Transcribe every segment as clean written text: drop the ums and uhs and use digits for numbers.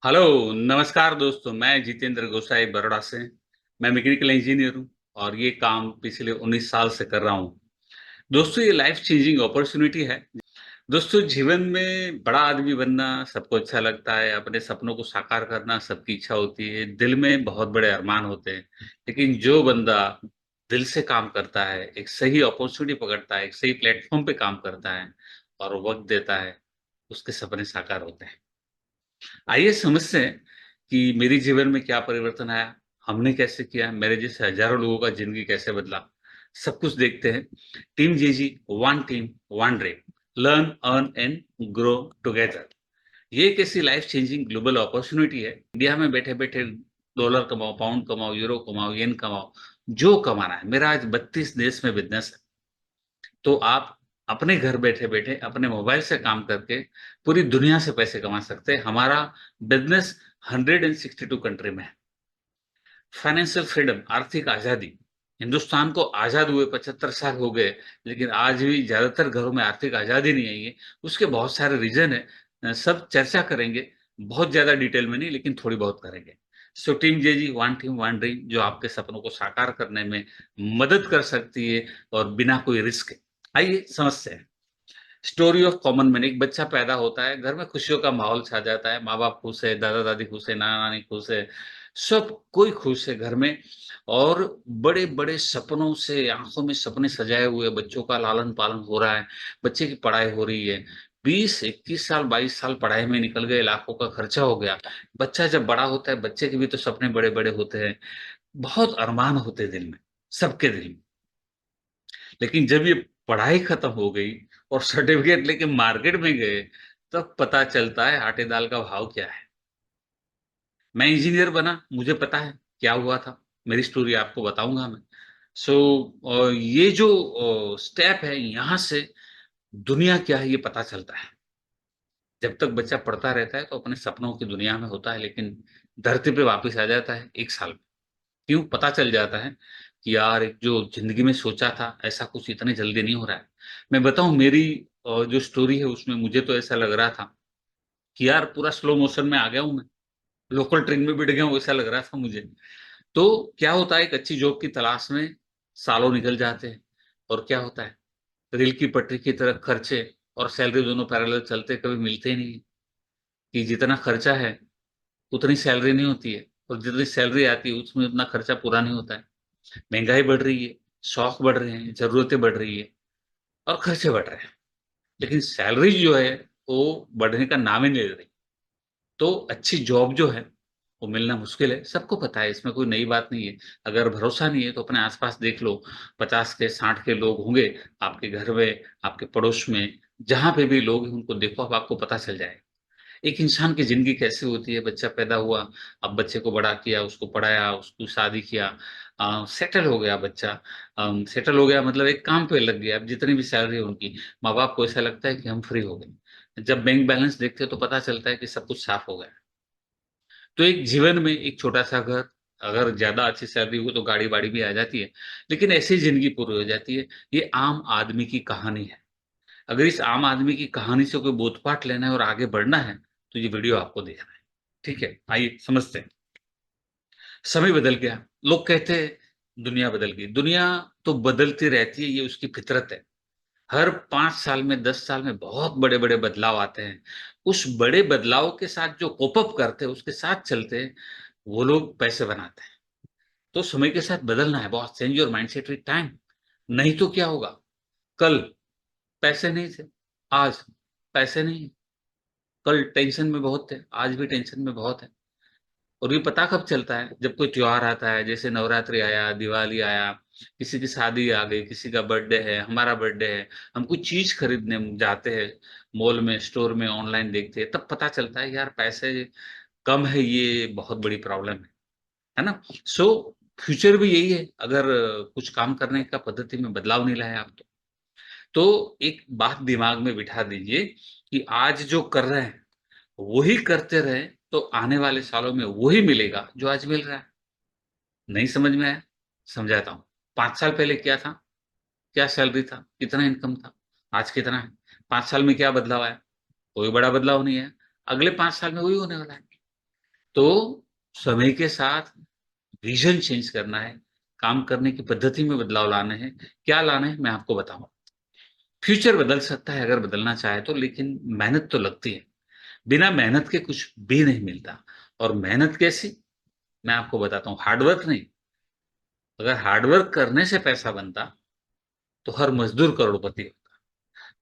Hello, नमस्कार दोस्तों। मैं जितेंद्र गोसाई बड़ौदा से। मैं मैकेनिकल इंजीनियर हूँ और ये काम पिछले 19 साल से कर रहा हूँ। दोस्तों, ये लाइफ चेंजिंग अपॉर्चुनिटी है। दोस्तों, जीवन में बड़ा आदमी बनना सबको अच्छा लगता है, अपने सपनों को साकार करना सबकी इच्छा होती है, दिल में बहुत बड़े अरमान होते हैं। लेकिन जो बंदा दिल से काम करता है, एक सही अपॉर्चुनिटी पकड़ता है, एक सही प्लेटफ़ॉर्म पे काम करता है और वक़्त देता है, उसके सपने साकार होते हैं। आइए समझते हैं कि मेरे जीवन में क्या परिवर्तन आया, हमने कैसे किया, मेरे जैसे हज़ारों लोगों का ज़िंदगी कैसे बदला, सब कुछ देखते हैं। Team JG, one team, one dream, learn, earn and grow together. ये एक ऐसी लाइफ चेंजिंग ग्लोबल अपॉर्च्युनिटी है। इंडिया में बैठे-बैठे डॉलर कमाओ, पाउंड कमाओ, यूरो कमाओ, येन कमाओ, जो कमाना है। मेरा आज 32 देश में बिज़नेस है। तो आप अपने घर बैठे-बैठे अपने मोबाइल से काम करके पूरी दुनिया से पैसे कमा सकते हैं। हमारा बिज़नेस 162 कंट्री में है। फाइनेंशियल फ्रीडम, आर्थिक आज़ादी। हिंदुस्तान को आज़ाद हुए 75 साल हो गए, लेकिन आज भी ज़्यादातर घरों में आर्थिक आज़ादी नहीं आई है। उसके बहुत सारे रीज़न हैं। सब चर्चा करेंगे, बहुत ज़्यादा डिटेल में नहीं, लेकिन थोड़ी बहुत करेंगे। So team JG, one team, one dream, जो आपके सपनों को साकार करने में मदद कर सकती है और बिना कोई रिस्क के। आइए समझते हैं। Story of common man. एक बच्चा पैदा होता है, घर में खुशियों का माहौल छा जाता है, माँ-बाप खुश है, दादा-दादी खुश है, नाना-नानी खुश है, सब कोई खुश है घर में और बड़े-बड़े सपनों से आँखों में सपने सजाए हुए बच्चों का लालन-पालन हो रहा है, बच्चे की पढ़ाई हो रही है। 20, 21 साल, 22 साल पढ़ाई में निकल गए, लाखों का खर्चा हो गया। बच्चा जब बड़ा होता है, बच्चे के भी तो सपने बड़े-बड़े होते हैं, बहुत अरमान होते हैं दिल में, सबके दिल में। लेकिन जब ये पढ़ाई खत्म हो गई और सर्टिफ़िकेट लेके मार्केट में गए, तब पता चलता है आटे दाल का भाव क्या है। मैं इंजीनियर बना, मुझे पता है क्या हुआ था, मेरी स्टोरी आपको बताऊँगा मैं। सो ये जो स्टेप है यहाँ से दुनिया क्या है ये पता चलता है। जब तक बच्चा पढ़ता रहता है तो अपने सपनों की दुनिया में होता है, लेकिन धरती पे वापस आ जाता है 1 साल में। क्यों? पता चल जाता है कि यार एक जो ज़िंदगी में सोचा था, ऐसा कुछ इतनी जल्दी नहीं हो रहा है। मैं बताऊँ मेरी जो स्टोरी है उसमें मुझे तो ऐसा लग रहा था कि यार पूरा स्लो मोशन में आ गया हूँ मैं, लोकल ट्रेन में बैठ गया हूँ ऐसा लग रहा था मुझे। तो क्या होता है एक अच्छी जॉब की तलाश में सालों निकल जाते हैं और क्या होता है, रेल की पटरी की तरह खर्चे और सैलरी दोनों पैरेलल चलते कभी मिलते ही नहीं है, कि जितना खर्चा है, उतनी सैलरी नहीं होती है और जितनी सैलरी आती है उसमें उतना खर्चा पूरा नहीं होता है। महँगाई बढ़ रही है, शौक बढ़ रहे हैं, ज़रूरतें बढ़ रही है और खर्चे बढ़ रहे हैं। लेकिन सैलरी जो है, वो बढ़ने का नाम ही नहीं ले रही। तो अच्छी जॉब जो है, वो मिलना मुश्किल है, सबको पता है, इसमें कोई नई बात नहीं है। अगर भरोसा नहीं है, तो अपने आस-पास देख लो, 50 के, 60 के लोग होंगे आपके घर में, आपके पड़ोस में, जहाँ पे भी लोग हैं, उनको देखो, अब आपको पता चल जाएगा। एक इंसान की ज़िंदगी कैसे होती है, बच्चा पैदा हुआ, अब बच्चे को बड़ा किया, उसको पढ़ाया, उसकी शादी किया, सेटल हो गया बच्चा। सेटल हो गया मतलब एक काम पे लग गया, अब जितनी भी सैलरी है उनकी, माँ-बाप को ऐसा लगता है कि हम फ्री हो गए। जब बैंक बैलेंस देखते हैं तो पता चलता है कि सब कुछ साफ़ हो गया। तो एक जीवन में एक छोटा-सा घर, अगर ज़्यादा अच्छी सैलरी हो तो गाड़ी-वाड़ी भी आ जाती है, लेकिन ऐसे ही ज़िंदगी पूरी हो जाती है। ये आम आदमी की कहानी है। अगर इस आम आदमी की कहानी से कोई बोधपाठ लेना है और आगे बढ़ना है, तो ये वीडियो आपको देखना है। ठीक है? आइए समझते हैं। समय बदल गया, लोग कहते हैं दुनिया बदल गई। दुनिया तो बदलती रहती है, ये उसकी फितरत है। हर 5 साल में, 10 साल में बहुत बड़े-बड़े बदलाव आते हैं। उस बड़े बदलाव के साथ जो कोप अप करते हैं, उसके साथ चलते हैं, वो लोग पैसे बनाते हैं। तो समय के साथ बदलना है boss, change your mindset with time. नहीं तो क्या होगा? कल पैसे नहीं थे, आज पैसे नहीं। कल टेंशन में बहुत थे, आज भी टेंशन में बहुत हैं। और ये पता कब चलता है, जब कोई त्योहार आता है, जैसे नवरात्रि आया, दिवाली आया, किसी की शादी आ गई, किसी का बर्थडे है, हमारा बर्थडे है, हम कुछ चीज़ खरीदने जाते हैं, मॉल में, स्टोर में, ऑनलाइन देखते हैं, तब पता चलता है यार पैसे कम है, ये बहुत बड़ी प्रॉब्लम है ना? सो फ्यूचर भी यही है, अगर कुछ काम करने का पद्धति में बदलाव नहीं लाए आप तो। तो एक बात दिमाग में बिठा दीजिए कि आज जो कर रहे हैं, वही करते रहें, तो आने वाले सालों में वही मिलेगा जो आज मिल रहा है। नहीं समझ में आया? समझाता हूँ। 5 साल पहले क्या था? क्या सैलरी था? कितना इनकम था? आज कितना है? 5 साल में क्या बदलाव आया? कोई बड़ा बदलाव नहीं आया। अगले 5 साल में वही होने वाला है। तो समय के साथ विजन चेंज करना है, काम करने की पद्धति में बदलाव लाने हैं। क्या लाना है मैं आपको बताऊँगा। फ्यूचर बदल सकता है अगर बदलना चाहे तो, लेकिन मेहनत तो लगती है। बिना मेहनत के कुछ भी नहीं मिलता। और मेहनत कैसी? मैं आपको बताता हूँ, हार्ड वर्क नहीं। अगर हार्ड वर्क करने से पैसा बनता, तो हर मज़दूर करोड़पति होता।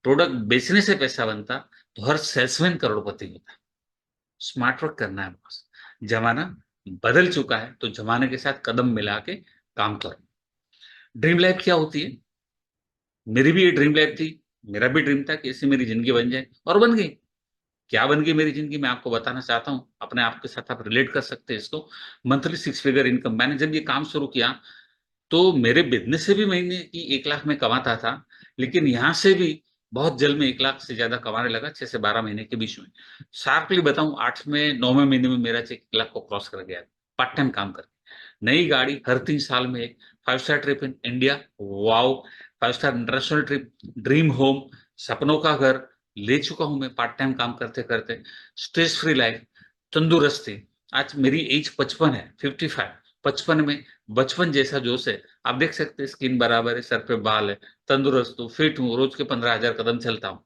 प्रोडक्ट बेचने से पैसा बनता, तो हर सेल्समैन करोड़पति होता। स्मार्ट वर्क करना है बॉस। ज़माना बदल चुका है, तो ज़माने के साथ कदम मिला के काम करो। ड्रीम लाइफ़ क्या होती है? मेरी भी ये ड्रीम लाइफ़ थी, मेरा भी ड्रीम था कि ऐसी मेरी ज़िंदगी बन जाए और बन गई। क्या बन गई मेरी ज़िंदगी मैं आपको बताना चाहता हूँ, अपने आप के साथ आप रिलेट कर सकते हैं इसको। मंथली 6 फिगर इनकम मैंने जब ये काम शुरू किया, तो मेरे बिज़नेस से भी महीने की 1 लाख मैं कमाता था, लेकिन यहाँ से भी बहुत जल्द मैं 1 लाख से ज़्यादा कमाने लगा 6 से 12 महीने के बीच में। शार्पली बताऊँ 8वें 9वें महीने में मेरा चेक 1 लाख को क्रॉस कर गया, पार्ट टाइम काम करके। नई गाड़ी हर 3 साल में एक, 5 star trip in India, wow! 5 star international trip, dream home, सपनों का घर ले चुका हूँ मैं पार्ट टाइम काम करते-करते। स्ट्रेस फ्री लाइफ़, तंदुरुस्ती, आज मेरी एज 55 है, 55, 55 में बचपन जैसा जोश है। आप देख सकते हैं स्किन बराबर है, सर पे बाल है, तंदुरुस्त हूँ, फिट हूँ, रोज़ के 15,000 कदम चलता हूँ।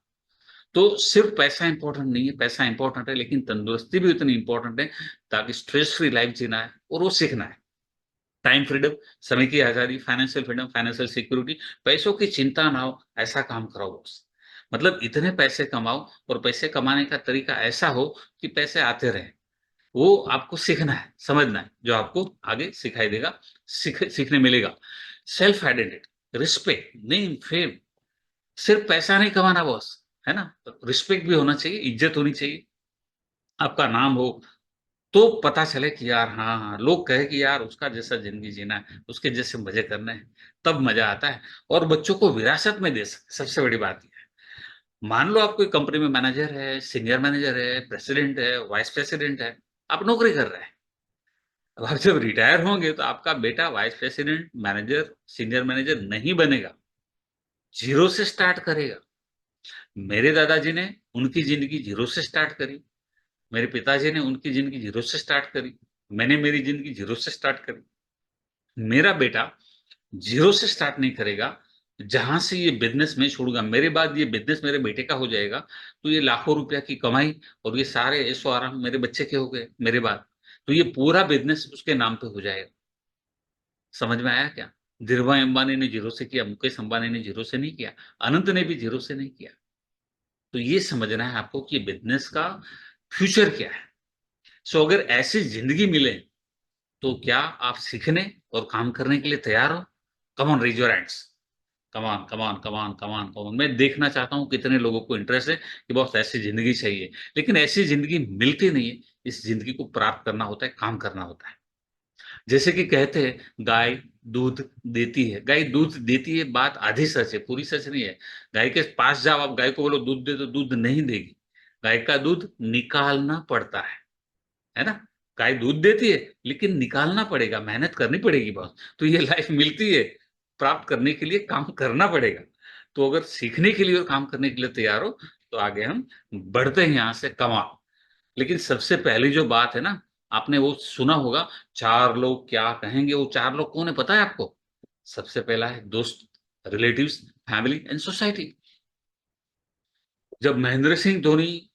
तो सिर्फ़ पैसा इम्पोर्टेंट नहीं है, पैसा इम्पोर्टेंट है लेकिन तंदुरुस्ती भी उतनी इम्पोर्टेंट है, ताकि स्ट्रेस फ्री लाइफ़ जीना है और वो सीखना है। टाइम फ्रीडम, समय की आज़ादी, फाइनेंशियल फ्रीडम, फाइनेंशियल सिक्योरिटी, पैसों की चिंता ना हो, ऐसा काम करो बॉस। मतलब इतने पैसे कमाओ और पैसे कमाने का तरीका ऐसा हो कि पैसे आते रहें। वो आपको सीखना है, समझना है, जो आपको आगे सिखाई देगा, सीखने मिलेगा। Self identity, respect, name, fame, सिर्फ पैसा नहीं कमाना बॉस, है ना? रिस्पेक्ट भी होना चाहिए, इज़्ज़त होनी चाहिए, आपका नाम हो, तो पता चले कि यार हाँ, हाँ, लोग कहें कि यार उसका जैसा ज़िंदगी जीना है, उसके जैसे मज़े करने हैं, तब मज़ा आता है और बच्चों को विरासत में दे सकते, सबसे बड़ी बात ये है। मान लो आप कोई कंपनी में मैनेजर है, सीनियर मैनेजर है, प्रेसिडेंट है, वाइस प्रेसिडेंट है, आप नौकरी कर रहे हैं। अब आप जब रिटायर होंगे तो आपका बेटा vice president, manager, senior manager नहीं बनेगा, ज़ीरो से स्टार्ट करेगा। मेरे दादाजी ने उनकी ज़िंदगी ज़ीरो से स्टार्ट करी, मेरे पिताजी ने उनकी ज़िंदगी ज़ीरो से स्टार्ट करी, मैंने मेरी ज़िंदगी ज़ीरो से स्टार्ट करी। मेरा बेटा ज़ीरो से स्टार्ट नहीं करेगा, जहाँ से ये बिज़नेस मैं छोड़ूँगा, मेरे बाद ये बिज़नेस मेरे बेटे का हो जाएगा, तो ये लाखों रुपया की कमाई और ये सारे ऐशो-आराम मेरे बच्चे के हो गए, मेरे बाद। तो ये पूरा बिज़नेस उसके नाम पे हो जाएगा। समझ में आया क्या? धीरूभाई अंबानी ने ज़ीरो से किया, मुकेश अंबानी ने ज़ीरो से नहीं किया, अनंत ने भी ज़ीरो से नहीं किया। तो ये समझना है आपको कि बिज़नेस का फ्यूचर क्या है? सो अगर ऐसी ज़िंदगी मिले, तो क्या आप सीखने और काम करने के लिए तैयार हो? Come on raise your hands. Come on, come on, come on, come on, come on. मैं देखना चाहता हूँ कितने लोगों को इंटरेस्ट है कि बॉस ऐसी ज़िंदगी चाहिए। लेकिन ऐसी ज़िंदगी मिलती नहीं है, इस ज़िंदगी को प्राप्त करना होता है, काम करना होता है। जैसे कि कहते हैं गाय दूध देती है। गाय दूध देती है बात आधी सच है, पूरी सच नहीं है। गाय के पास जाओ आप गाय को बोलो दूध दे तो दूध नहीं देगी। गाय का दूध निकालना पड़ता है ना? गाय दूध देती है लेकिन निकालना पड़ेगा, मेहनत करनी पड़ेगी बहुत। तो ये लाइफ मिलती है, प्राप्त करने के लिए काम करना पड़ेगा। तो अगर सीखने के लिए और काम करने के लिए तैयार हो, तो आगे हम बढ़ते हैं यहाँ से कमाओ। लेकिन सबसे पहली जो बात है ना, आपने वो सुना होगा 4 लोग क्या कहेंगे, वो 4 लोग कौन है पता है आपको? सबसे पहला है दोस्त, रिलेटिव्स, फैमिली एंड सोसाइटी। जब महेंद्र सिंह धोनी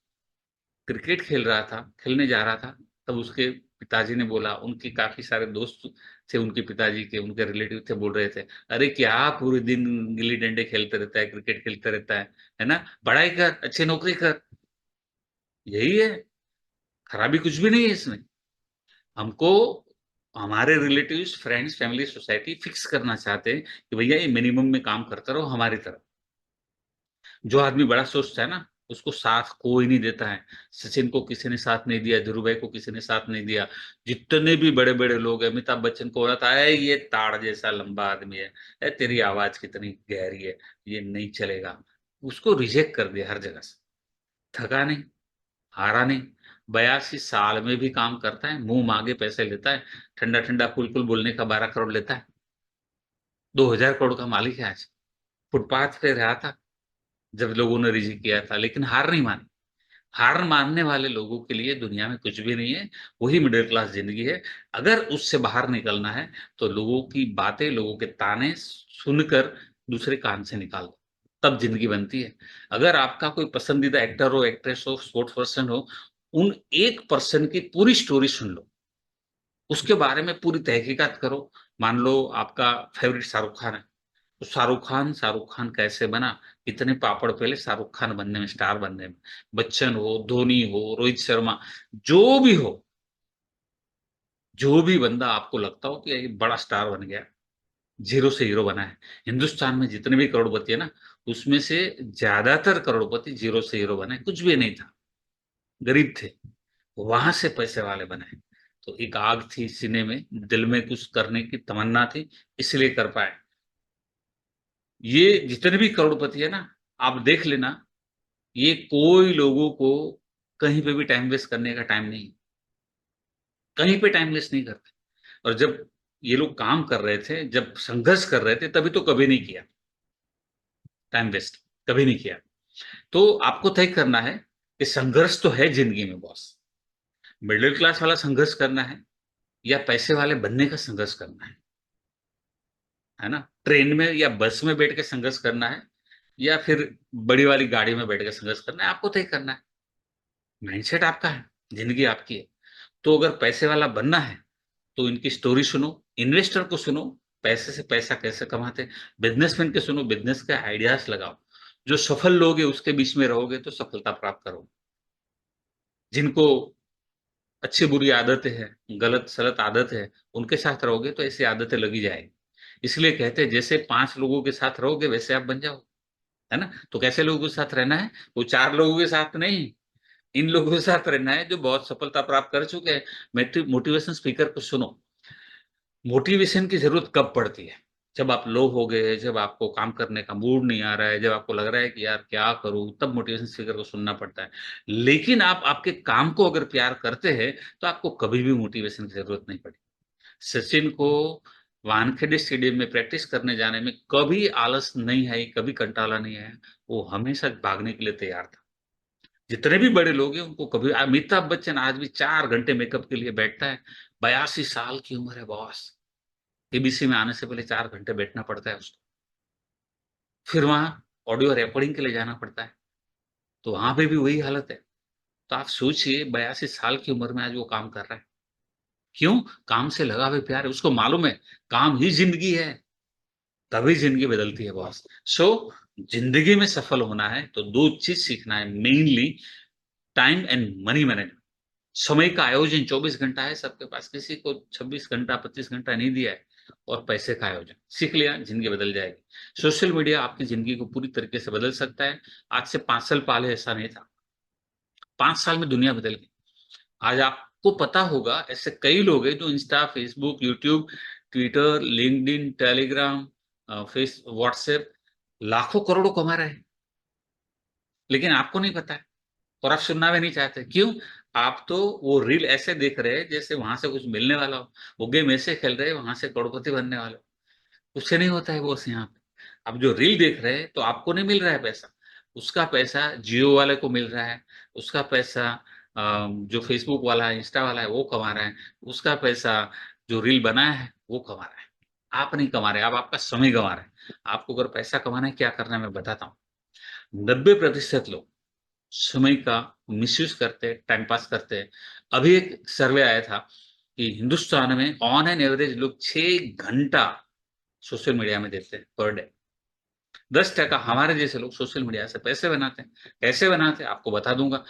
क्रिकेट खेल रहा था, खेलने जा रहा था, तब उसके पिताजी ने बोला, उनके काफ़ी सारे दोस्त थे उनके पिताजी के, उनके रिलेटिव थे, बोल रहे थे, "अरे क्या पूरे दिन गिल्ली-डंडे खेलते रहता है, क्रिकेट खेलता रहता है ना? पढ़ाई कर, अच्छी नौकरी कर।" यही है, खराबी कुछ भी नहीं है इसमें। हमको हमारे relatives, friends, family, society fix करना चाहते हैं कि भैया ये मिनिमम में काम करते रहो हमारी तरह। जो आदमी बड़ा सोचता है ना, उसको साथ कोई नहीं देता है। सचिन को किसी ने साथ नहीं दिया, धीरू भाई को किसी ने साथ नहीं दिया। जितने भी बड़े-बड़े लोग हैं, अमिताभ बच्चन को बोला था, "अरे! ये ताड़ जैसा लंबा आदमी है। तेरी आवाज़ कितनी गहरी है, ये नहीं चलेगा।" उसको रिजेक्ट कर दिया हर जगह से। थका नहीं, हारा नहीं, 82 साल में भी काम करता है, मुँह माँगे पैसे लेता है, ठंडा-ठंडा कूल-कूल बोलने का 12 करोड़ लेता है। 2000 करोड़ का मालिक है आज। फुटपाथ पे रहा था, जब लोगों ने रिजेक्ट किया था, लेकिन हार नहीं मानी। हार मानने वाले लोगों के लिए दुनिया में कुछ भी नहीं है, वही मिडिल क्लास ज़िंदगी है। अगर उससे बाहर निकलना है, तो लोगों की बातें, लोगों के ताने सुनकर दूसरे कान से निकाल दो, तब ज़िंदगी बनती है। अगर आपका कोई पसंदीदा एक्टर हो, एक्ट्रेस हो, स्पोर्ट्स पर्सन हो, उन एक पर्सन की पूरी स्टोरी सुन लो, उसके बारे में पूरी तहकीकात करो। मान लो आपका फ़ेवरेट शाहरुख खान है, तो शाहरुख खान कैसे बना? कितने पापड़ पहले शाहरुख खान बनने में, स्टार बनने में। बच्चन हो, धोनी हो, रोहित शर्मा, जो भी हो, जो भी बंदा आपको लगता हो कि ये बड़ा स्टार बन गया, ज़ीरो से हीरो बना है। हिंदुस्तान में जितने भी करोड़पति है ना, उसमें से ज़्यादातर करोड़पति ज़ीरो से हीरो बने, कुछ भी नहीं था, गरीब थे, वहाँ से पैसे वाले बने। तो एक आग थी सीने में, दिल में कुछ करने की तमन्ना थी, इसलिए कर पाए। ये जितने भी करोड़पति है ना, आप देख लेना, ये कोई लोगों को कहीं पे भी टाइम वेस्ट करने का टाइम नहीं, कहीं पे टाइम वेस्ट नहीं करते। और जब ये लोग काम कर रहे थे, जब संघर्ष कर रहे थे, तभी तो कभी नहीं किया टाइम वेस्ट, कभी नहीं किया। तो आपको तय करना है कि संघर्ष तो है ज़िंदगी में बॉस, मिडल क्लास वाला संघर्ष करना है या पैसे वाले बनने का संघर्ष करना है ना? ट्रेन में या बस में बैठ के संघर्ष करना है या फिर बड़ी वाली गाड़ी में बैठ के संघर्ष करना है, आपको तय करना है। माइंडसेट आपका है, ज़िंदगी आपकी है। तो अगर पैसे वाला बनना है, तो इनकी स्टोरी सुनो, इन्वेस्टर को सुनो, पैसे से पैसा कैसे कमाते हैं, बिज़नेसमैन के सुनो, बिज़नेस के आइडियाज़ लगाओ। जो सफल लोग हैं, उसके बीच में रहोगे तो सफलता प्राप्त करोगे। जिनको अच्छी-बुरी आदतें हैं, गलत-सलत आदत है, उनके साथ रहोगे तो ऐसी आदतें लगी जाएँगी। इसलिए कहते हैं जैसे 5 लोगों के साथ रहोगे वैसे आप बन जाओगे, है ना? तो कैसे लोगों के साथ रहना है? वो 4 लोगों के साथ नहीं, इन लोगों के साथ रहना है जो बहुत सफलता प्राप्त कर चुके हैं। मोटिवेशन स्पीकर को सुनो। मोटिवेशन की ज़रूरत कब पड़ती है? जब आप लो हो गए, जब आपको काम करने का मूड नहीं आ रहा है, जब आपको लग रहा है कि यार क्या करूँ? तब मोटिवेशन स्पीकर को सुनना पड़ता है। लेकिन आप आपके काम को अगर प्यार करते हैं, तो आपको कभी भी मोटिवेशन की ज़रूरत नहीं पड़ी। सचिन को वानखेड़े स्टेडियम में प्रैक्टिस करने जाने में कभी आलस नहीं आई, कभी कंटाला नहीं आया। वो हमेशा भागने के लिए तैयार था। जितने भी बड़े लोग हैं उनको कभी अमिताभ बच्चन आज भी 4 घंटे मेकअप के लिए बैठता है। 82 साल की उम्र है बॉस। केबीसी में आने से पहले 4 घंटे बैठना पड़ता है उसको। फिर वहाँ ऑडियो रिकॉर्डिंग के लिए जाना पड़ता है, तो वहाँ पे भी वही हालत है। तो आप सोचिए 82 साल की उम्र में आज वो काम कर रहा है। क्यों? काम से लगा हुआ प्यार है, उसको मालूम है काम ही ज़िंदगी है, तभी ज़िंदगी बदलती है बॉस। सो ज़िंदगी में सफल होना है तो 2 चीज़ सीखना है mainly time and money management. समय का आयोजन 24 घंटा है सबके पास, किसी को 26 घंटा, 25 घंटा नहीं दिया है और पैसे का आयोजन। सीख लिया, ज़िंदगी बदल जाएगी। सोशल मीडिया आपकी ज़िंदगी को पूरी तरीके से बदल सकता है। आज से 5 साल पहले ऐसा नहीं था। 5 साल में दुनिया बदल गई। आज आपको पता होगा ऐसे कई लोग हैं जो Insta, Facebook, YouTube, Twitter, LinkedIn, Telegram WhatsApp लाखों करोड़ों कमा रहे हैं। लेकिन आपको नहीं पता है। और आप सुनना भी नहीं चाहते, क्यों? आप तो वो रील ऐसे देख रहे हैं जैसे वहाँ से कुछ मिलने वाला हो, वो गेम ऐसे खेल रहे हैं वहाँ से करोड़पति बनने वाले हो, कुछ नहीं होता है बॉस यहाँ पे। आप जो रील देख रहे हैं तो आपको नहीं मिल रहा है पैसा, उसका पैसा जियो वाले को मिल रहा है, उसका पैसा जो फ़ेसबुक वाला है, इंस्टा वाला है वो कमा रहा है, उसका पैसा जो रील बनाया है वो कमा रहा है। आप नहीं कमा रहे, आप आपका समय गँवा रहे हैं। आपको अगर पैसा कमाना है क्या करना है मैं बताता हूँ। 90% लोग समय का मिसयूज़ करते हैं, टाइम पास करते हैं। अभी एक सर्वे आया था कि हिंदुस्तान में ऑन एन एवरेज लोग 6 घंटा सोशल मीडिया में देते हैं पर डे। 10% हमारे जैसे लोग सोशल मीडिया से पैसे बनाते हैं। कैसे बनाते हैं? आपको बता दूँगा।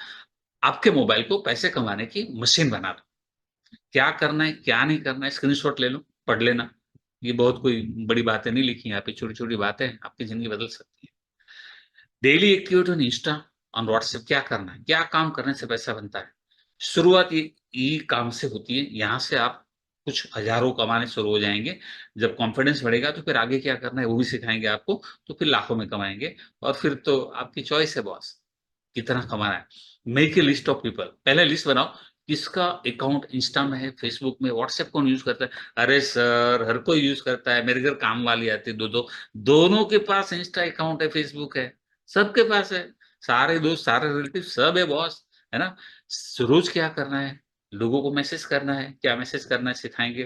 आपके मोबाइल को पैसे कमाने की मशीन बना दो। क्या करना है, क्या नहीं करना है, स्क्रीनशॉट ले लो, पढ़ लेना। ये बहुत कोई बड़ी बातें नहीं लिखी हैं यहाँ पे, छोटी-छोटी बातें हैं, आपकी ज़िंदगी बदल सकती है। Daily activity on Insta, on WhatsApp क्या करना है? क्या काम करने से पैसा बनता है? शुरुआत ये काम से होती है। यहाँ से आप कुछ हज़ारों कमाने शुरू हो जाएँगे। जब कॉन्फिडेंस बढ़ेगा तो फिर आगे क्या करना है वो भी सिखाएँगे आपको, तो फिर लाखों में कमाएँगे और फिर तो आपकी चॉइस है बॉस, कितना कमाना है। Make a list of people, पहले लिस्ट बनाओ, किसका अकाउंट इंस्टा में है, फेसबुक में, व्हाट्सएप कौन यूज़ करता है? अरे सर, हर कोई यूज़ करता है, मेरे घर काम वाली आती है 2-2, दोनों के पास इंस्टा अकाउंट है, फेसबुक है। सबके पास है। सारे दोस्त, सारे रिलेटिव सब है बॉस। है ना? रोज क्या करना है, लोगों को मैसेज करना है, क्या मैसेज करना है सिखाएंगे,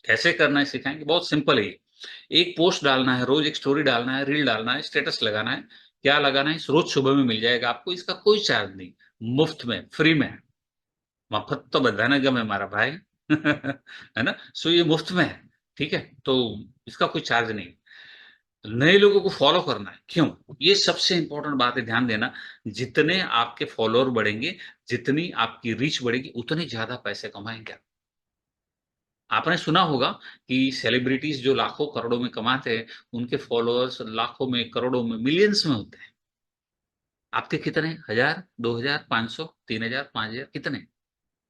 कैसे करना है सिखाएंगे, बहुत सिंपल है ये। एक पोस्ट डालना है, रोज एक स्टोरी डालना है, रील डालना है, स्टेटस लगाना है, क्या लगाना है, रोज सुबह में मिल जाएगा आपको, इसका कोई चार्ज नहीं, मुफ्त में, फ्री में। मफत तो बधाना गम है हमारा भाई। है ना? सो ये मुफ्त में है, ठीक है? तो इसका कोई चार्ज नहीं। नए लोगों को फॉलो करना है, क्यों? ये सबसे इंपॉर्टेंट बात है, ध्यान देना। जितने आपके फॉलोअर बढ़ेंगे, जितनी आपकी रीच बढ़ेगी, उतने ज्यादा पैसे कमाएंगे आप। आपने सुना होगा कि सेलिब्रिटीज जो लाखों करोड़ों में कमाते हैं, उनके फॉलोअर्स लाखों में, करोड़ों में, मिलियंस में होते हैं। आपके कितने? 1000, 2000, 500, 3000, 5000, कितने?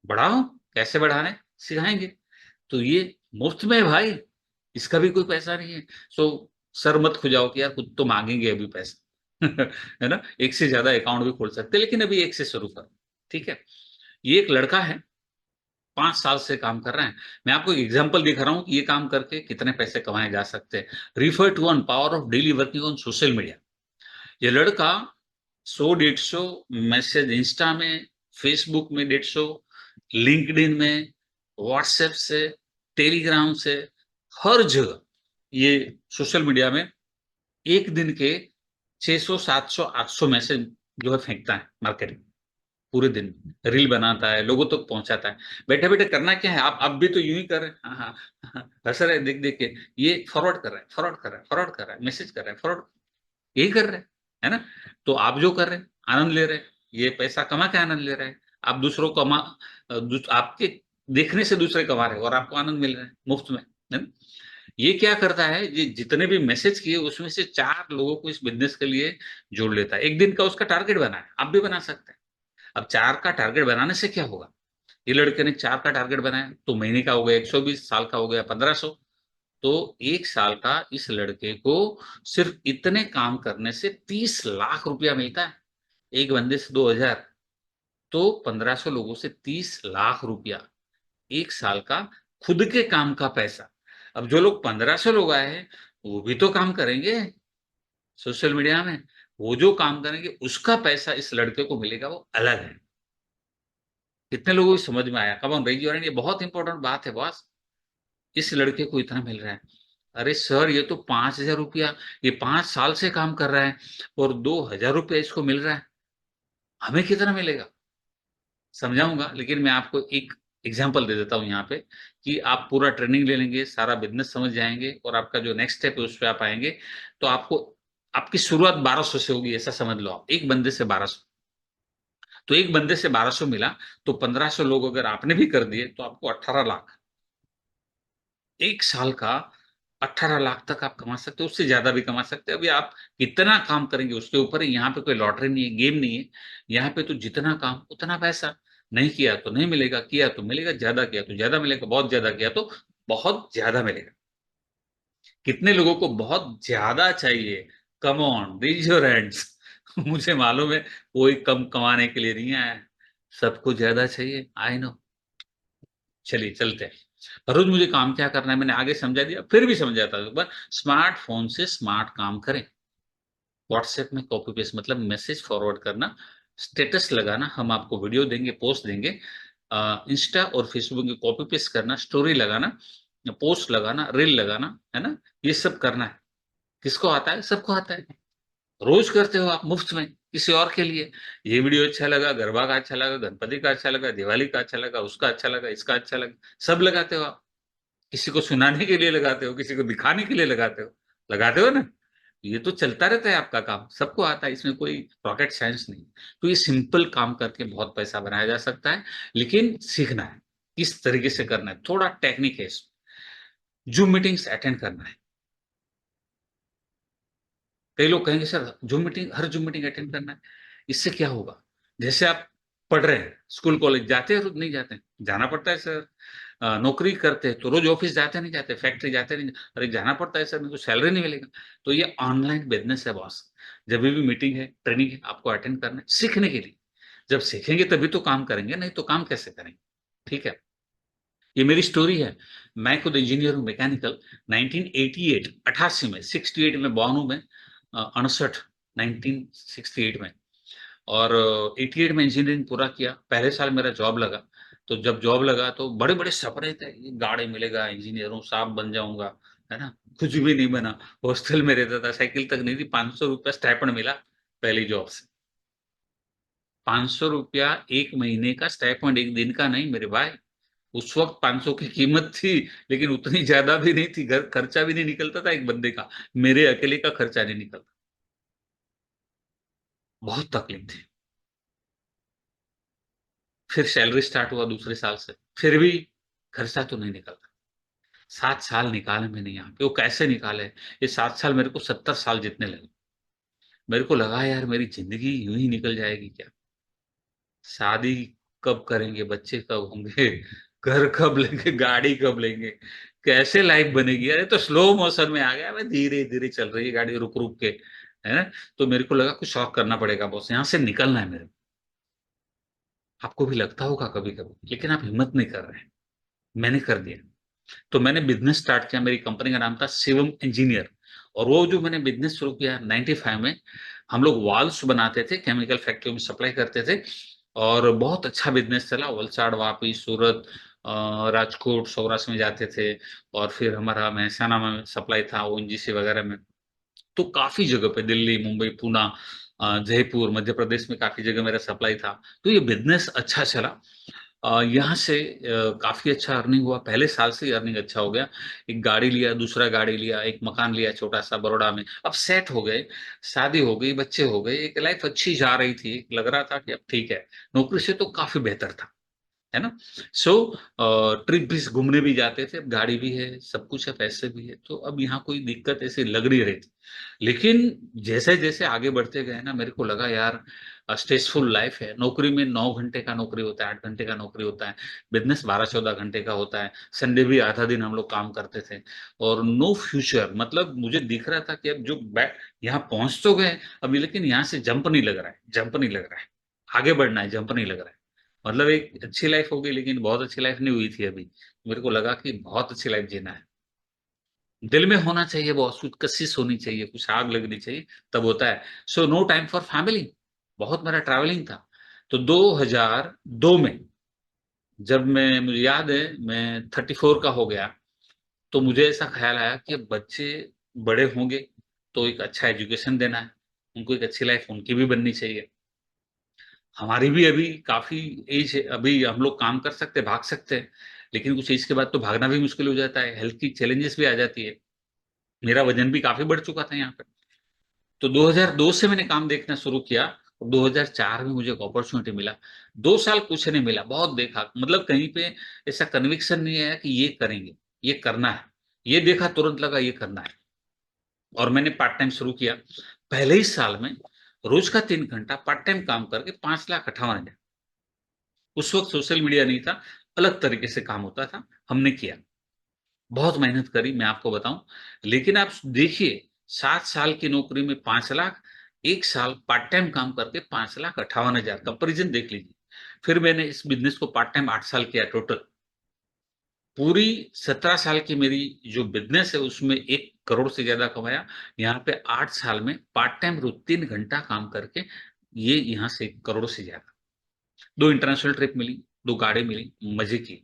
बढ़ाओ। कैसे बढ़ाने सिखाएंगे। तो ये मुफ्त में है भाई, इसका भी कोई पैसा नहीं है। सो सर मत खुजाओ कि यार खुद तो मांगेंगे अभी पैसा। है ना? एक से ज्यादा अकाउंट भी खोल सकते हैं, लेकिन अभी एक से शुरू करो, ठीक है? ये एक लड़का है, 5 साल से काम कर रहे हैं। मैं आपको एग्जांपल दिखा रहा हूँ कि ये काम करके कितने पैसे कमाए जा सकते हैं। Refer to one power of daily working on social media. ये लड़का 100-150 मैसेज इंस्टा में, फेसबुक में 150, लिंक्डइन में, व्हाट्सएप से, टेलीग्राम से, हर जगह ये सोशल मीडिया में एक दिन के 600, 700, 800 मैसेज जो है फेंकता है मार्केट में। पूरे दिन रील बनाता है, लोगों तक पहुंचाता है। बैठे बैठे करना क्या है, आप भी तो यूं ही कर रहे हैं। हाँ हाँ हाँ, हंस रहे हैं देख देख के। ये फॉरवर्ड कर रहा है, फॉरवर्ड कर रहा है, फॉरवर्ड कर रहा है, मैसेज कर रहा है, फॉरवर्ड, यही कर रहे हैं, है ना? तो आप जो कर रहे हैं, आनंद ले रहे हैं, ये पैसा कमा के आनंद ले रहे हैं। आप दूसरों को आपके देखने से दूसरे कमा रहे हैं और आपको आनंद मिल रहा है मुफ्त में, है ना? ये क्या करता है, ये जितने भी मैसेज किए उसमें से 4 लोगों को इस बिज़नेस के लिए जोड़ लेता है। 1 दिन का उसका टारगेट बना है, आप भी बना सकते हैं। अब 4 का टारगेट बनाने से क्या होगा? ये लड़के ने 4 का टारगेट बनाया, तो महीने का हो गया 120, साल का हो गया 1500। तो 1 साल का इस लड़के को सिर्फ इतने काम करने से 30 लाख रुपया मिलता है। एक बंदे से 2000, तो 1500 लोगों से 30 लाख रुपया, 1 साल का खुद के काम का पैसा। अब जो लोग 1500 लोग आए हैं, वो भी तो काम करेंगे सोशल मीडिया में। वो जो काम करेंगे उसका पैसा इस लड़के को मिलेगा, वो अलग है। कितने लोगों को समझ में आया? Come on raise your hand, ये बहुत इंपॉर्टेंट बात है बॉस। इस लड़के को इतना मिल रहा है। अरे सर, ये तो 5000 रुपया, ये 5 साल से काम कर रहा है और 2000 रुपया इसको मिल रहा है। हमें कितना मिलेगा? समझाऊँगा, लेकिन मैं आपको एक एग्ज़ाम्पल दे देता हूँ यहाँ पे कि आप पूरा ट्रेनिंग ले लेंगे, सारा बिज़नेस समझ जाएँगे और आपका जो नेक्स्ट स्टेप है उस पे आप आएँगे, तो आपको आपकी शुरुआत 1200 से होगी, ऐसा समझ लो आप। एक बंदे से 1200। तो एक बंदे से 1200 मिला, तो 1500 लोग अगर आपने भी कर दिए, तो आपको 18 लाख। 1 साल का 18 लाख तक आप कमा सकते हो, उससे ज़्यादा भी कमा सकते हैं। अभी आप कितना काम करेंगे उसके ऊपर है, यहाँ पे कोई लॉटरी नहीं है, गेम नहीं है। यहाँ पे तो जितना काम उतना पैसा, नहीं किया तो नहीं मिलेगा, किया तो मिलेगा, ज़्यादा किया तो ज़्यादा मिलेगा, बहुत ज़्यादा किया तो बहुत ज़्यादा मिलेगा। कितने लोगों को बहुत ज़्यादा चाहिए? Come on raise your hands. मुझे मालूम है कोई कम कमाने के लिए नहीं आया है, सबको ज़्यादा चाहिए, आई नो। चलिए चलते हैं। हर रोज़ मुझे काम क्या करना है मैंने आगे समझा दिया, फिर भी समझाता हूँ एक बार। स्मार्टफ़ोन से स्मार्ट काम करें। व्हाट्सऐप में कॉपी पेस्ट मतलब मैसेज फॉरवर्ड करना, स्टेटस लगाना, हम आपको वीडियो देंगे, पोस्ट देंगे। इंस्टा और फेसबुक में कॉपी पेस्ट करना, स्टोरी लगाना, पोस्ट लगाना, रील लगाना, है ना? ये सब करना है। किसको आता है? सबको आता है। रोज़ करते हो आप मुफ्त में, किसी और के लिए। ये वीडियो अच्छा लगा, गरबा का अच्छा लगा, गणपति का अच्छा लगा, दिवाली का अच्छा लगा, उसका अच्छा लगा, इसका अच्छा लगा, सब लगाते हो आप। किसी को सुनाने के लिए लगाते हो, किसी को दिखाने के लिए लगाते हो। लगाते हो ना? ये तो चलता रहता है आपका काम, सबको आता है, इसमें कोई रॉकेट साइंस नहीं। तो ये सिंपल काम करके बहुत पैसा बनाया जा सकता है, लेकिन सीखना है, किस तरीके से करना है, थोड़ा टेक्निक है इसमें। ज़ूम मीटिंग्स अटेंड करना है। कई लोग कहेंगे सर हर ज़ूम मीटिंग अटेंड करना है, इससे क्या होगा? जैसे आप पढ़ रहे हैं, स्कूल कॉलेज जाते हैं रोज़ नहीं जाते हैं? जाना पड़ता है सर। नौकरी करते हैं तो रोज़ ऑफ़िस जाते नहीं जाते, फैक्ट्री जाते नहीं, अरे जाना पड़ता है सर, नहीं तो सैलरी नहीं मिलेगा। तो ये ऑनलाइन बिज़नेस है बॉस। जभी भी मीटिंग है, ट्रेनिंग है, आपको अटेंड करना है, सीखने के लिए। जब सीखेंगे तभी तो काम करेंगे, नहीं तो काम कैसे करेंगे? ठीक है? ये मेरी स्टोरी है। मैं खुद इंजीनियर हूँ मैकेनिकल। 1988 88 में 68 में बॉर्न हूँ मैं। 68 1968 में। और 88 में इंजीनियरिंग पूरा किया। पहले साल मेरा जॉब लगा, तो जब जॉब लगा तो बड़े-बड़े सपने थे, ये गाड़ी मिलेगा, इंजीनियर हूँ, साहब बन जाऊँगा, है ना? कुछ भी नहीं बना, हॉस्टल में रहता था, साइकिल तक नहीं थी, ₹500 स्टाइपेंड मिला पहली जॉब से। ₹500 1 महीने का स्टाइपेंड, 1 दिन का नहीं मेरे भाई। उस वक़्त 500 की कीमत थी, लेकिन उतनी ज़्यादा भी नहीं थी, घर खर्चा भी नहीं निकलता था एक बंदे का, मेरे अकेले का खर्चा नहीं निकलता। बहुत तकलीफ थी। फिर सैलरी स्टार्ट हुआ दूसरे साल से, फिर भी खर्चा तो नहीं निकलता। 7 साल निकाले मैंने यहाँ पे, वो कैसे निकाले? ये 7 साल मेरे को 70 साल जितने लगे। मेरे को लगा यार मेरी ज़िंदगी यूँ ही निकल जाएगी क्या? शादी कब करेंगे? बच्चे कब होंगे? घर कब लेंगे? गाड़ी कब लेंगे? कैसे लाइफ़ बनेगी? अरे तो स्लो मोशन में आ गया मैं, धीरे-धीरे चल रही है गाड़ी रुक-रुक के, है ना? तो मेरे को लगा कुछ और करना पड़ेगा बॉस, यहाँ से निकलना है मेरे को। आपको भी लगता होगा कभी-कभी, लेकिन आप हिम्मत नहीं कर रहे हैं। मैंने कर दिया। तो मैंने बिज़नेस स्टार्ट किया, मेरी कंपनी का नाम था शिवम इंजीनियर, और वो जो मैंने बिज़नेस शुरू किया 95 में, हम लोग वाल्व्स बनाते थे, केमिकल फैक्ट्रियों में सप्लाई करते थे और बहुत अच्छा बिज़नेस चला। वलसाड, वापी, सूरत, राजकोट, सौराष्ट्र में जाते थे और फिर हमारा मेहसाणा में सप्लाई था ओएनजीसी वगैरह में। तो काफ़ी जगह पे दिल्ली, मुंबई, पूना, जयपुर, मध्य प्रदेश में काफ़ी जगह मेरा सप्लाई था। तो ये बिज़नेस अच्छा चला। यहाँ से काफ़ी अच्छा अर्निंग हुआ, पहले साल से ही अर्निंग अच्छा हो गया। एक गाड़ी लिया, दूसरा गाड़ी लिया, एक मकान लिया छोटा-सा बड़ौदा में। अब सेट हो गए, शादी हो गई, बच्चे हो गए, एक लाइफ़ अच्छी जा रही थी। लग रहा था कि अब ठीक है, नौकरी से तो काफ़ी बेहतर था। है ना? सो ट्रिप भी घूमने भी जाते थे, अब गाड़ी भी है, सब कुछ है, पैसे भी है, तो अब यहाँ कोई दिक्कत ऐसी लग नहीं रही थी। लेकिन जैसे-जैसे आगे बढ़ते गए ना, मेरे को लगा यार स्ट्रेसफुल लाइफ़ है, नौकरी में 9 घंटे का नौकरी होता है, 8 घंटे का नौकरी होता है, बिज़नेस 12-14 घंटे का होता है, संडे भी आधा दिन हम लोग काम करते थे और नो फ्यूचर, मतलब मुझे दिख रहा था कि अब जो बै यहाँ पहुँच तो गए, अभी लेकिन यहाँ से जंप नहीं लग रहा है, जंप नहीं लग रहा है। आगे बढ़ना है, जंप नहीं लग रहा है। मतलब एक अच्छी लाइफ़ हो गई लेकिन बहुत अच्छी लाइफ़ नहीं हुई थी अभी। मेरे को लगा कि बहुत अच्छी लाइफ़ जीना है। दिल में होना चाहिए बॉस, कुछ कशिश होनी चाहिए, कुछ आग लगनी चाहिए, तब होता है। So no time for family, बहुत मेरा ट्रैवलिंग था। तो 2002 में जब मैं मुझे याद है मैं 34 का हो गया, तो मुझे ऐसा ख़्याल आया कि अब बच्चे बड़े होंगे, तो एक अच्छा एजुकेशन देना है, उनको एक अच्छी लाइफ़ उनकी भी बननी चाहिए। हमारी भी अभी काफ़ी ऐज है, अभी हम लोग काम कर सकते हैं, भाग सकते हैं, लेकिन कुछ ऐज के बाद तो भागना भी मुश्किल हो जाता है, हेल्थ की चैलेंजेस भी आ जाती है। मेरा वज़न भी काफ़ी बढ़ चुका था यहाँ पे। तो 2002 से मैंने काम देखना शुरू किया, 2004 में मुझे एक अपॉर्च्युनिटी मिला। 2 साल कुछ नहीं मिला, बहुत देखा, मतलब कहीं पे ऐसा कन्विक्शन नहीं आया कि ये करेंगे, ये करना है। ये देखा तुरंत लगा ये करना है और मैंने पार्ट टाइम शुरू किया। पहले ही साल में रोज़ का 3 घंटा पार्ट टाइम काम करके 5,58,000। उस वक़्त सोशल मीडिया नहीं था, अलग तरीके से काम होता था, हमने किया। बहुत मेहनत करी मैं आपको बताऊँ, लेकिन आप देखिए 7 साल की नौकरी में 5 लाख, 1 साल पार्ट टाइम काम करके 5,58,000 कंपैरिज़न देख लीजिए। फिर मैंने इस बिज़नेस को पार्ट टाइम 8 साल किया टोटल। पूरी 17 साल की मेरी जो बिज़नेस है उसमें 1 करोड़ से ज़्यादा कमाया। यहाँ पे 8 साल में पार्ट टाइम रोज़ 3 घंटा काम करके ये यहाँ से 1 करोड़ से ज़्यादा। 2 इंटरनेशनल ट्रिप मिली, 2 गाड़ी मिली, मज़े किए।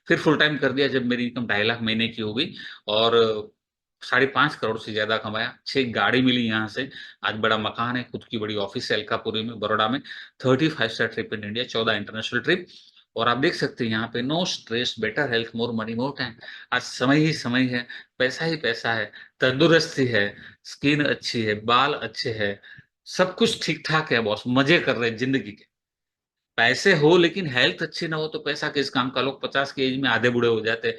फिर फुल टाइम कर दिया जब मेरी इनकम 2.5 लाख महीने की हो गई और साढ़े 5 करोड़ से ज़्यादा कमाया। 6 गाड़ी मिली यहाँ से, आज बड़ा मकान है, खुद की बड़ी ऑफ़िस है अलकापुरी में, बड़ौदा में। 35 star trip in India, 14 international trip और आप देख सकते हैं यहाँ पे no stress, better health, more money, more time. आज समय ही समय है, पैसा ही पैसा है, तंदुरुस्ती है, स्किन अच्छी है, बाल अच्छे हैं, सब कुछ ठीक-ठाक है बॉस, मज़े कर रहे हैं ज़िंदगी के। पैसे हो लेकिन हेल्थ अच्छी ना हो तो पैसा किस काम का? लोग 50 की एज में आधे बूढ़े हो जाते हैं।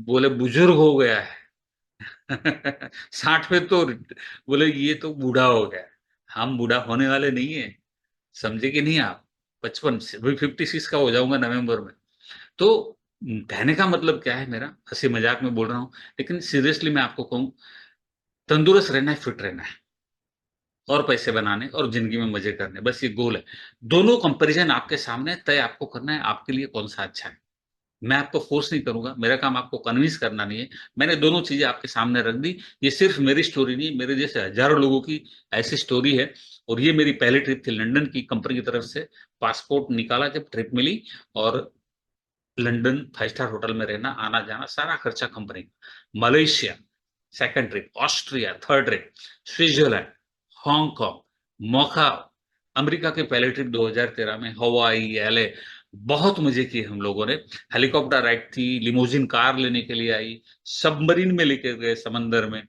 बोले बुजुर्ग हो गया है। 60 में तो बोले ये तो बूढ़ा हो गया है। हम बूढ़ा होने वाले नहीं हैं, समझे कि नहीं आप? 55 से अभी 56 का हो जाऊँगा नवंबर में। तो कहने का मतलब क्या है मेरा, हँसी-मज़ाक में बोल रहा हूँ, लेकिन सीरियसली मैं आपको कहूँ, तंदुरुस्त रहना है, फिट रहना है और पैसे बनाने और ज़िंदगी में मज़े करने, बस ये गोल है। दोनों कंपैरिज़न आपके सामने है, तय आपको करना है, आपके लिए कौन-सा अच्छा है। मैं आपको फ़ोर्स नहीं करूँगा, मेरा काम आपको कन्विंस करना नहीं है। मैंने दोनों चीज़ें आपके सामने रख दी। ये सिर्फ़ मेरी स्टोरी नहीं, मेरे जैसे हज़ारों लोगों की ऐसी स्टोरी है और ये मेरी पहली ट्रिप थी लंदन की, कंपनी की तरफ से पासपोर्ट निकाला जब ट्रिप मिली, और लंदन 5 स्टार होटल में रहना, आना जाना सारा खर्चा कंपनी का। Malaysia second trip, Austria third trip, Switzerland, Hong Kong, Macau, America की पहली ट्रिप 2013 में, हवाई, एलए, बहुत मजे किए हम लोगों ने। हेलीकॉप्टर राइड थी, लिमोजिन कार लेने के लिए आई, सबमरीन में लेके गए समंदर में,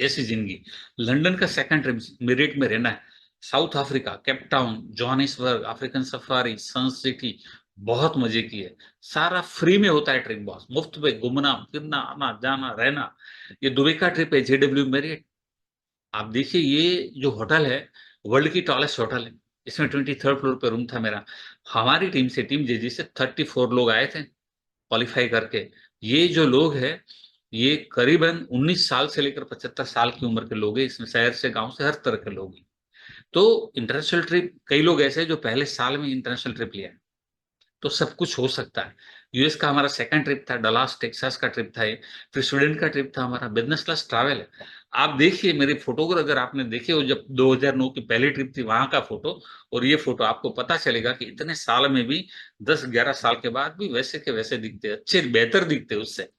ऐसी जिंदगी। लंदन का सेकंड ट्रिप, मेरिट में रहना है, South Africa, Cape Town, Johannesburg, African safari, Sun City, बहुत मजे किए। सारा फ्री में होता है ट्रिप बॉस, मुफ्त में घूमना फिरना, आना जाना रहना। ये दुबई का ट्रिप है, जेडब्ल्यू मेरिट। आप देखिए ये जो होटल है, वर्ल्ड की टॉलेस्ट होटल है। इसमें 23rd फ्लोर पे रूम था मेरा। हमारी टीम से, टीम जेजी से 34 लोग आए थे क्वालीफाई करके। ये जो लोग हैं, ये करीबन 19 साल से लेकर 75 साल की उम्र के लोग हैं। इसमें शहर से, गाँव से, हर तरह के लोग हैं। तो इंटरनेशनल ट्रिप, कई लोग ऐसे हैं जो पहले साल में इंटरनेशनल ट्रिप लिया है। तो सब कुछ हो सकता है। यूएस का हमारा सेकंड ट्रिप था, डलास टेक्सास का ट्रिप था ये। फिर स्वीडन का ट्रिप था हमारा, बिजनेस क्लास ट्रैवल है। आप देखिए मेरे फोटो को, अगर आपने देखे हो जब 2009 की पहली ट्रिप थी वहां का फोटो, और ये फोटो, आपको पता चलेगा कि इतने साल में भी, 10-11 साल के बाद भी वैसे के वैसे दिखते, अच्छे बेहतर दिखते उससे।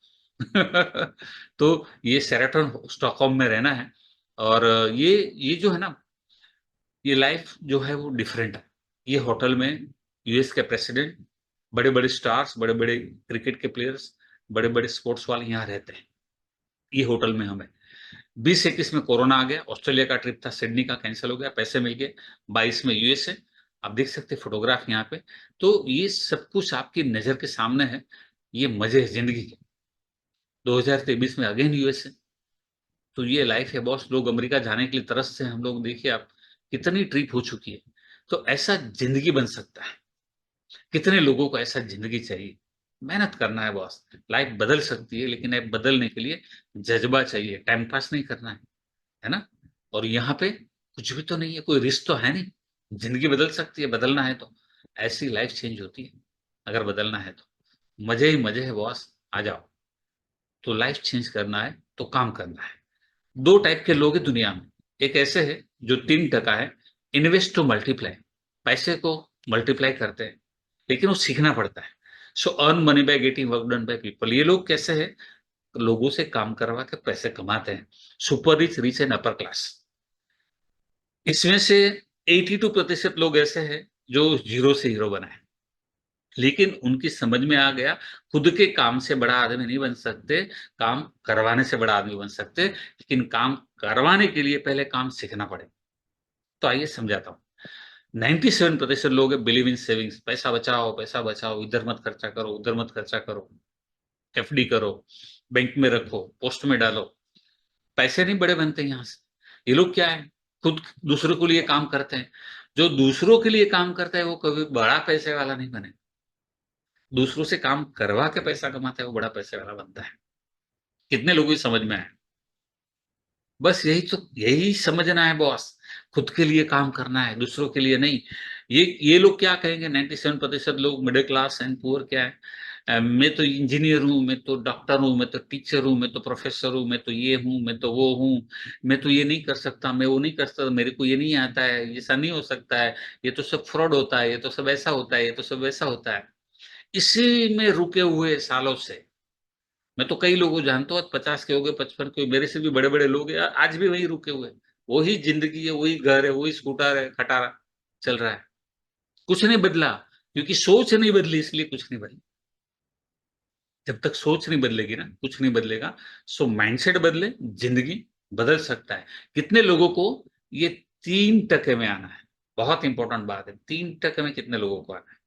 तो ये शेराटन स्टॉकहोम में रहना है। और ये जो है ना, ये लाइफ जो है वो डिफरेंट है। ये होटल में यूएस के प्रेसिडेंट, बड़े-बड़े स्टार्स, बड़े-बड़े क्रिकेट के प्लेयर्स, बड़े-बड़े स्पोर्ट्स वाले यहाँ रहते हैं। ये होटल में हमें 2021 में कोरोना आ गया, ऑस्ट्रेलिया का ट्रिप था, सिडनी का कैंसल हो गया, पैसे मिल गए। 22 में यूएसए, आप देख सकते हैं फोटोग्राफ यहाँ पे। तो ये सब कुछ आपकी नज़र के सामने है, ये मज़े हैं ज़िंदगी के। 2023 में अगेन यूएसए। तो ये लाइफ है बॉस। लोग अमेरिका जाने के लिए तरसते हैं, हम लोग देखिए आप, कितनी ट्रिप हो चुकी है। तो ऐसा ज़िंदगी बन सकता है। कितने लोगों को ऐसा ज़िंदगी चाहिए? मेहनत करना है बॉस। लाइफ बदल सकती है, लेकिन लाइफ बदलने के लिए जज़्बा चाहिए, टाइम पास नहीं करना है ना? और यहाँ पे कुछ भी तो नहीं है, कोई रिस्क तो है नहीं। ज़िंदगी बदल सकती है, बदलना है तो। ऐसी लाइफ चेंज होती है, अगर बदलना है तो। मज़े ही मज़े हैं बॉस, आ जाओ। तो लाइफ चेंज करना है, तो काम करना है। 2 टाइप के लोग हैं दुनिया में। एक ऐसे हैं जो 3 टका है, इन्वेस्ट टू मल्टीप्लाई, पैसे को मल्टीप्लाई करते हैं, लेकिन वो सीखना पड़ता है। So earn money by getting work done by people. ये लोग कैसे हैं? लोगों से काम करवा के पैसे कमाते हैं। Super rich, rich and upper class. इसमें से 82% लोग ऐसे हैं जो ज़ीरो से हीरो बने हैं। लेकिन उनकी समझ में आ गया, खुद के काम से बड़ा आदमी नहीं बन सकते, काम करवाने से बड़ा आदमी बन सकते, लेकिन काम करवाने के लिए पहले काम सीखना पड़ेगा। तो आइए समझाता हूँ। 97% लोग बिलीव इन सेविंग्स, पैसा बचाओ, इधर मत खर्चा करो, उधर मत खर्चा करो, एफडी करो, बैंक में रखो, पोस्ट में डालो। पैसे नहीं बड़े बनते यहाँ से। ये लोग क्या है, खुद दूसरों के लिए काम करते हैं। जो दूसरों के लिए काम करता है वो कभी बड़ा पैसे वाला नहीं बने। दूसरों से काम करवा के पैसा कमाता है वो बड़ा पैसे वाला बनता है। कितने लोगों की समझ में आया? बस यही समझना है बॉस। खुद के लिए काम करना है, दूसरों के लिए नहीं। ये लोग क्या कहेंगे, 97% लोग मिडल क्लास एंड पुअर क्या है, मैं तो इंजीनियर हूँ, मैं तो डॉक्टर हूँ, मैं तो टीचर हूँ, मैं तो प्रोफ़ेसर हूँ, मैं तो ये हूँ, मैं तो वो हूँ, मैं तो ये नहीं कर सकता, मैं वो नहीं कर सकता, मेरे को ये नहीं आता है, ऐसा नहीं हो सकता है, ये तो सब फ्रॉड होता है, ये तो सब ऐसा होता है, ये तो सब वैसा होता है। इसी में रुके हुए सालों से। मैं तो कई लोगों को जानता हूँ, आज 50 के हो गए, 55 के, मेरे से भी बड़े-बड़े लोग हैं, आज भी वहीं रुके हुए हैं। वही ज़िंदगी है, वही घर है, वही स्कूटर है, खटारा चल रहा है। कुछ नहीं बदला, क्योंकि सोच नहीं बदली, इसलिए कुछ नहीं बदला। जब तक सोच नहीं बदलेगी ना, कुछ नहीं बदलेगा। सो माइंडसेट बदले, ज़िंदगी बदल सकता है। कितने लोगों को ये 3% में आना है? बहुत इंपॉर्टेंट बात है, 3% में कितने लोगों को आना है?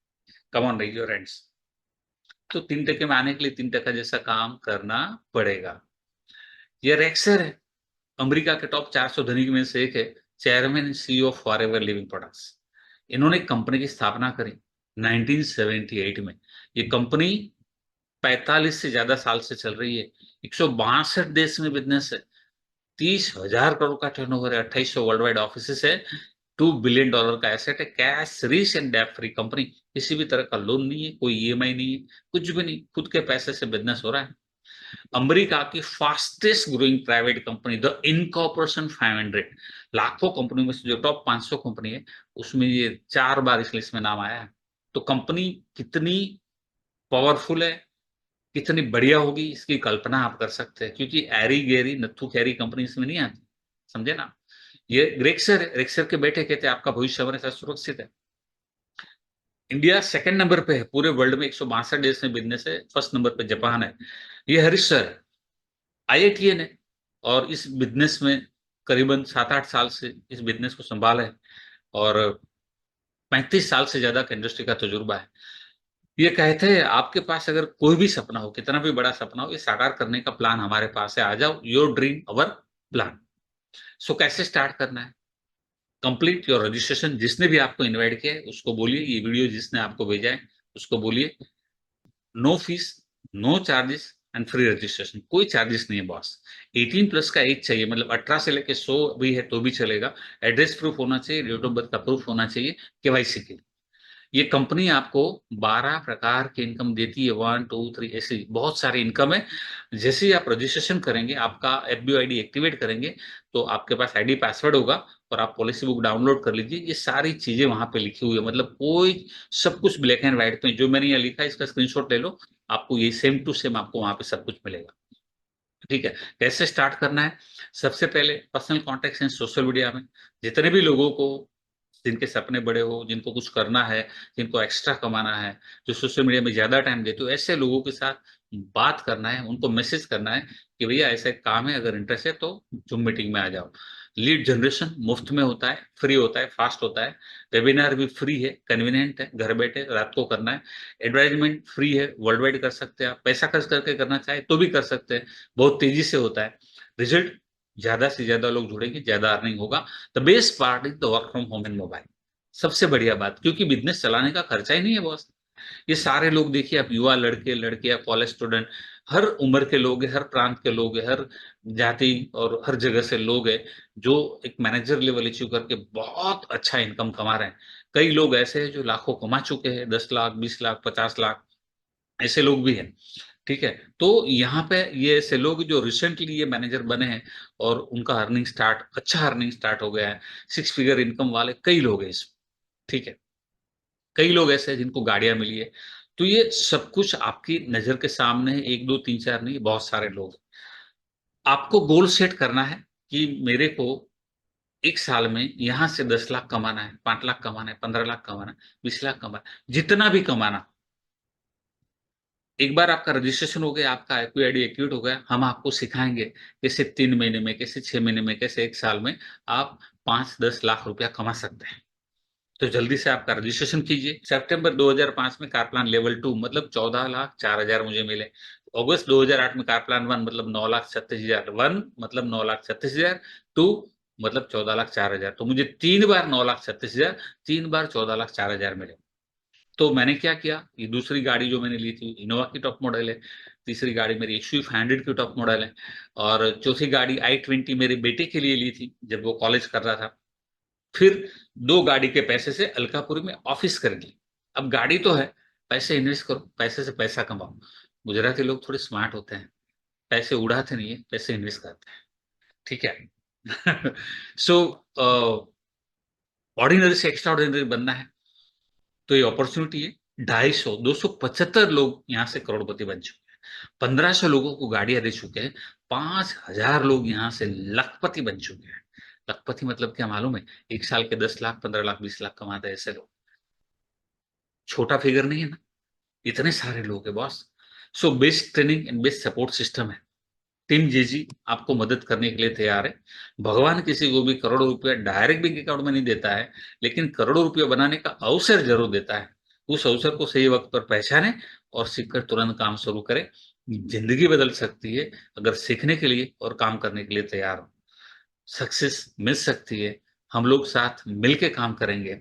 Come on raise your hands. तो 3% में आने के लिए 3% जैसा काम करना पड़ेगा। ये रेक्सर है, अमेरिका के टॉप 400 धनिक में से एक है, chairman and CEO of forever living products. इन्होंने कंपनी की स्थापना करी 1978 में। ये कंपनी 45 से ज़्यादा साल से चल रही है। 162 देश में बिज़नेस है। 30,000 करोड़ का टर्नओवर है, 2800 वर्ल्ड वाइड ऑफिसेस है, $2 बिलियन का एसेट है, कैश रिच एंड डेब्ट फ्री कंपनी। किसी भी तरह का लोन नहीं है, कोई ईएमआई नहीं है, कुछ भी नहीं, खुद के पैसे से बिज़नेस हो रहा है। अमेरिका की fastest growing private company the incorporation 500, लाखों कंपनियों में से जो टॉप 500 कंपनी है, उसमें ये 4 बार इस लिस्ट में नाम आया है। तो कंपनी कितनी पावरफुल है, कितनी बढ़िया होगी, इसकी कल्पना आप कर सकते हैं, क्योंकि ऐरी-गैरी, नत्थू-खैरी कंपनी इसमें नहीं आती, समझे ना? ये रेक्सर है, रेक्सर के बेटे कहते हैं आपका भविष्य हमारे साथ सुरक्षित है। इंडिया सेकंड नंबर पे है, पूरे वर्ल्ड में 162 देश में बिज़नेस है, फर्स्ट नंबर पे जापान है। ये हरीश सर है, आईआईटीएन है और इस बिज़नेस में करीबन 7-8 साल से इस बिज़नेस को सँभाला है और 35 साल से ज़्यादा का इंडस्ट्री का तजुर्बा है। ये कहते हैं आपके पास अगर कोई भी सपना हो, कितना भी बड़ा सपना हो, ये साकार करने का प्लान हमारे पास है, आ जाओ, योर ड्रीम अवर प्लान। सो कैसे स्टार्ट करना है? कंप्लीट योर रजिस्ट्रेशन, जिसने भी आपको इनवाइट किया है, उसको बोलिए, ये वीडियो जिसने आपको भेजा है, उसको बोलिए, no fees, no charges and free registration, कोई चार्जेस नहीं है बॉस। 18 प्लस का एज चाहिए, मतलब 18 से लेके 100 भी है तो भी चलेगा। एड्रेस प्रूफ होना चाहिए, डेट ऑफ बर्थ का प्रूफ होना चाहिए, केवाईसी के लिए। ये कंपनी आपको 12 प्रकार की इनकम देती है, 1, 2, 3 ऐसी बहुत सारी इनकम है। जैसे ही आप रजिस्ट्रेशन करेंगे, आपका एफबीओ आईडी एक्टिवेट करेंगे, तो आपके पास आईडी पासवर्ड होगा और आप पॉलिसी बुक डाउनलोड कर लीजिए। ये सारी चीज़ें वहाँ पे लिखी हुई है, मतलब कोई सब कुछ ब्लैक एंड व्हाइट पे जो मैंने यहाँ लिखा है, इसका स्क्रीनशॉट ले लो, आपको ये सेम टू सेम आपको वहाँ पे सब कुछ मिलेगा। ठीक है, कैसे स्टार्ट करना है? सबसे पहले पर्सनल कॉन्टैक्ट्स हैं सोशल मीडिया में, जितने भी लोगों को जिनके सपने बड़े हो, जिनको कुछ करना है, जिनको एक्स्ट्रा कमाना है, जो सोशल मीडिया में ज़्यादा टाइम देते हो, ऐसे लोगों के साथ बात करना है, उनको मैसेज करना है कि भैया ऐसा एक काम है, अगर इंटरेस्ट है तो ज़ूम मीटिंग में आ जाओ। लीड जनरेशन मुफ्त में होता है, फ्री होता है, फास्ट होता है। वेबिनार भी फ्री है, कन्वीनिएंट है, घर बैठे रात को करना है। एडवर्टाइज़मेंट फ्री है, वर्ल्ड वाइड कर सकते हैं आप। पैसा खर्च करके करना चाहें तो भी कर सकते हैं, बहुत तेज़ी से होता है। रिज़ल्ट ज़्यादा से ज़्यादा लोग जुड़ेंगे, ज़्यादा अर्निंग होगा। The best part is the work from home and mobile. सबसे बढ़िया बात, क्योंकि बिज़नेस चलाने का खर्चा ही नहीं है बॉस। ये सारे लोग देखिए, आप युवा लड़के, लड़कियाँ, कॉलेज स्टूडेंट, हर उम्र के लोग हैं, हर प्रांत के लोग हैं, हर जाति और हर जगह से लोग हैं, जो एक मैनेजर लेवल अचीव करके बहुत अच्छा इनकम कमा रहे हैं। कई लोग ऐसे हैं जो लाखों कमा चुके हैं, 10 लाख, 20 लाख, 50 लाख, ऐसे लोग भी हैं। ठीक है? तो यहाँ पे ये ऐसे लोग जो रिसेंटली ये मैनेजर बने हैं और उनका अच्छा अर्निंग स्टार्ट हो गया है। 6 फिगर इनकम वाले कई लोग हैं इसमें, ठीक है? कई लोग ऐसे हैं जिनको गाड़ियाँ मिली है। तो ये सब कुछ आपकी नज़र के सामने है, 1, 2, 3, 4 नहीं, बहुत सारे लोग हैं। आपको गोल सेट करना है कि मेरे को 1 साल में यहाँ से 10 लाख कमाना है, 5 लाख कमाना है, 15 लाख कमाना है, 20 लाख कमाना है, जितना भी कमाना। एक बार आपका रजिस्ट्रेशन हो गया, आपका आईपीआईडी एक्टिवेट हो गया, हम आपको सिखाएँगे कैसे 3 महीने में, कैसे 6 महीने में, कैसे 1 साल में आप 5-10 लाख रुपया कमा सकते हैं। तो जल्दी से आपका रजिस्ट्रेशन कीजिए। सितंबर 2005 में कार प्लान लेवल 2 मतलब 14,04,000 मुझे मिले। अगस्त 2008 में कार प्लान 1 मतलब 9,36,000, 1 मतलब 9,36,000, 2 मतलब 14,04,000, तो मुझे 3 बार 9,36,000, 3 बार 14,04,000 मिले। तो मैंने क्या किया, ये दूसरी गाड़ी जो मैंने ली थी इनोवा की टॉप मॉडल है, तीसरी गाड़ी मेरी स्विफ्ट 100 की टॉप मॉडल है और चौथी गाड़ी i20 मेरे बेटे के लिए ली थी, जब वो कॉलेज कर रहा था। फिर 2 गाड़ी के पैसे से अलकापुरी में ऑफ़िस खरीद ली। अब गाड़ी तो है, पैसे इन्वेस्ट करो, पैसे से पैसा कमाओ। गुजराती लोग थोड़े स्मार्ट होते हैं, पैसे उड़ाते नहीं है, पैसे इन्वेस्ट करते हैं, ठीक है? सो अ, ऑर्डिनरी से एक्स्ट्राऑर्डिनरी बनना है, तो ये अपॉर्च्युनिटी है। 250 275 लोग यहाँ से करोड़पति बन चुके हैं। 1500 लोगों को गाड़ियाँ दे चुके हैं। 5000 लोग यहाँ से लखपति बन चुके हैं। लखपति मतलब क्या मालूम है? 1 साल के 10 लाख, 15 लाख, 20 लाख कमाते हैं ऐसे लोग। छोटा फिगर नहीं है ना? इतने सारे लोग हैं boss. So best training and best support system है। टीम जेजी आपको मदद करने के लिए तैयार है। भगवान किसी को भी करोड़ों रुपया डायरेक्ट बैंक अकाउंट में नहीं देता है, लेकिन करोड़ों रुपया बनाने का अवसर ज़रूर देता है। उस अवसर को सही वक़्त पर पहचानें और सीखकर तुरंत काम शुरू करें। ज़िंदगी बदल सकती है अगर सीखने के लिए और काम करने के लिए तैयार हो। सक्सेस मिल सकती है, हम लोग साथ मिल के काम करेंगे।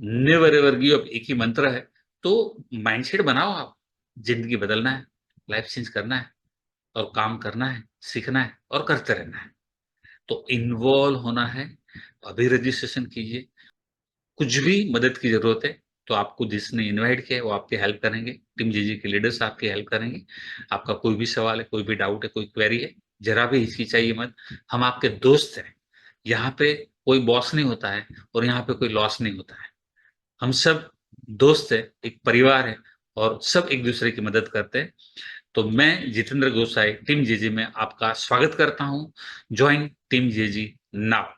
नेवर एवर गिव अप एक ही मंत्र है, तो माइंडसेट बनाओ आप। ज़िंदगी बदलना है, लाइफ़ चेंज करना है और काम करना है, सीखना है और करते रहना है। तो इन्वॉल्व होना है, अभी रजिस्ट्रेशन कीजिए। कुछ भी मदद की ज़रूरत है, तो आपको जिसने इनवाइट किया है, वो आपकी हेल्प करेंगे। टीम जीजी के लीडर्स आपकी हेल्प करेंगे। आपका कोई भी सवाल है, कोई भी डाउट है, कोई क्वेरी है, ज़रा भी हिचकिचाइए मत। हम आपके दोस्त हैं। यहाँ पे कोई बॉस नहीं होता है और यहाँ पे कोई लॉस नहीं होता है। हम सब दोस्त हैं, एक परिवार है और सब एक-दूसरे की मदद करते हैं। तो मैं जितेंद्र गोसाई टीम जेजे में आपका स्वागत करता हूँ। Join team JJ now.